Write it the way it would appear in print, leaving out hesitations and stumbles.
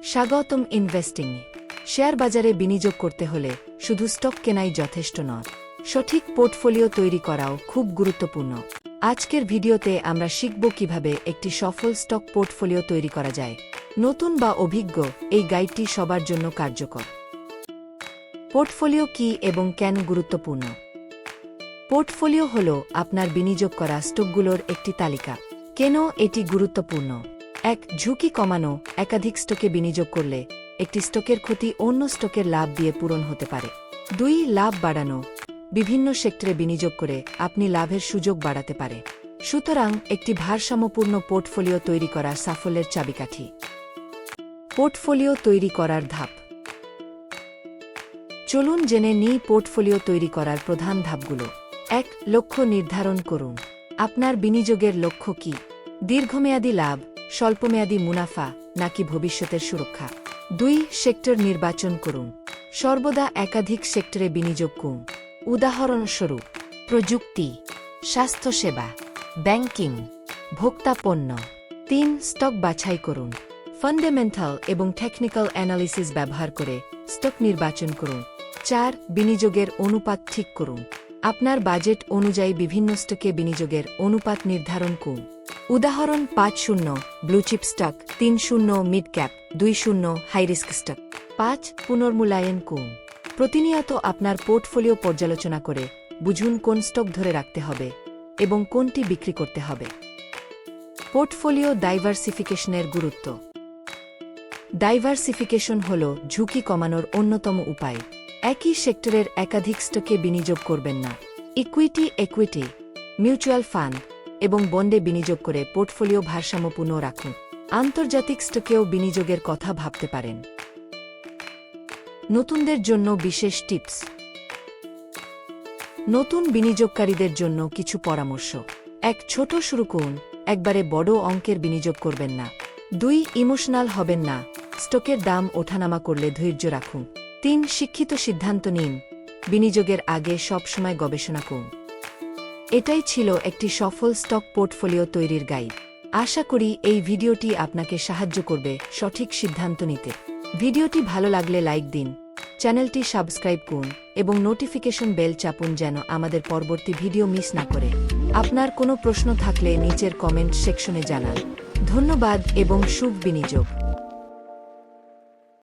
স্বাগতম investing. Share বাজারে বিনিয়োগ করতে হলে শুধু স্টক কেনাই যথেষ্ট নয়, সঠিক পোর্টফোলিও তৈরি করাও খুব গুরুত্বপূর্ণ। আজকের ভিডিওতে আমরা শিখব কিভাবে একটি সফল স্টক পোর্টফোলিও তৈরি করা যায়। নতুন বা অভিজ্ঞ, এই গাইডটি সবার জন্য কার্যকর। পোর্টফোলিও কি এবং কেন গুরুত্বপূর্ণ? পোর্টফোলিও হল আপনার বিনিয়োগ করা স্টকগুলোর একটি তালিকা। কেন এটি গুরুত্বপূর্ণ? ১. ঝুঁকি কমানো। একাধিক স্টকে বিনিয়োগ করলে একটি স্টকের ক্ষতি অন্য স্টকের লাভ দিয়ে পূরণ হতে পারে। ২. লাভ বাড়ানো। বিভিন্ন সেক্টরে বিনিয়োগ করে আপনি লাভের সুযোগ বাড়াতে পারে। সুতরাং একটি ভারসাম্যপূর্ণ পোর্টফোলিও তৈরি করা সাফল্যের চাবিকাঠি। পোর্টফোলিও তৈরি করার ধাপ। চলুন জেনে নিই পোর্টফোলিও তৈরি করার প্রধান ধাপগুলো। ১. লক্ষ্য নির্ধারণ করুন। আপনার বিনিয়োগের লক্ষ্য কি? দীর্ঘমেয়াদী লাভ, স্বল্পমেয়াদী মুনাফা নাকি ভবিষ্যতের সুরক্ষা? ২. সেক্টর নির্বাচন করুন। সর্বদা একাধিক সেক্টরে বিনিয়োগ করুন। উদাহরণস্বরূপ প্রযুক্তি, স্বাস্থ্যসেবা, ব্যাংকিং, ভোক্তা পণ্য। ৩. স্টক বাছাই করুন। ফান্ডামেন্টাল এবং টেকনিক্যাল অ্যানালিসিস ব্যবহার করে স্টক নির্বাচন করুন। ৪. বিনিয়োগের অনুপাত ঠিক করুন। আপনার বাজেট অনুযায়ী বিভিন্ন স্টকে বিনিয়োগের অনুপাত নির্ধারণ করুন। উদাহরণ ৫-০ ব্লুচিপ স্টক, ৩-০ মিড ক্যাপ, ২-০ হাই রিস্ক স্টক। ৫. পুনর্মূল্যায়ন করুন। প্রতিনিয়ত আপনার পোর্টফোলিও পর্যালোচনা করে বুঝুন কোন স্টক ধরে রাখতে হবে এবং কোনটি বিক্রি করতে হবে। পোর্টফোলিও ডাইভার্সিফিকেশনের গুরুত্ব। ডাইভার্সিফিকেশন হল ঝুঁকি কমানোর অন্যতম উপায়। একই সেক্টরের একাধিক স্টকে বিনিয়োগ করবেন না। ইকুইটি, মিউচুয়াল ফান্ড এবং বন্ডে বিনিয়োগ করে পোর্টফোলিও ভারসাম্যপূর্ণ রাখুন। আন্তর্জাতিক স্টকেও বিনিয়োগের কথা ভাবতে পারেন। নতুনদের জন্য বিশেষ টিপস। নতুন বিনিয়োগকারীদের জন্য কিছু পরামর্শ। ১. ছোট শুরু করুন, একবারে বড় অঙ্কের বিনিয়োগ করবেন না। ২. ইমোশনাল হবেন না, স্টকের দাম ওঠানামা করলে ধৈর্য রাখুন। ৩. শিক্ষিত সিদ্ধান্ত নিন, বিনিয়োগের আগে সবসময় গবেষণা করুন। এটাই ছিল একটি সফল স্টক পোর্টফোলিও তৈরির গাইড। আশা করি এই ভিডিওটি আপনাকে সাহায্য করবে সঠিক সিদ্ধান্ত নিতে। ভিডিওটি ভালো লাগলে লাইক দিন, চ্যানেলটি সাবস্ক্রাইব করুন এবং নোটিফিকেশন বেল চাপুন যেন আমাদের পরবর্তী ভিডিও মিস না করে। আপনার কোনো প্রশ্ন থাকলে নিচের কমেন্ট সেকশনে জানান। ধন্যবাদ এবং শুভ বিনিয়োগ।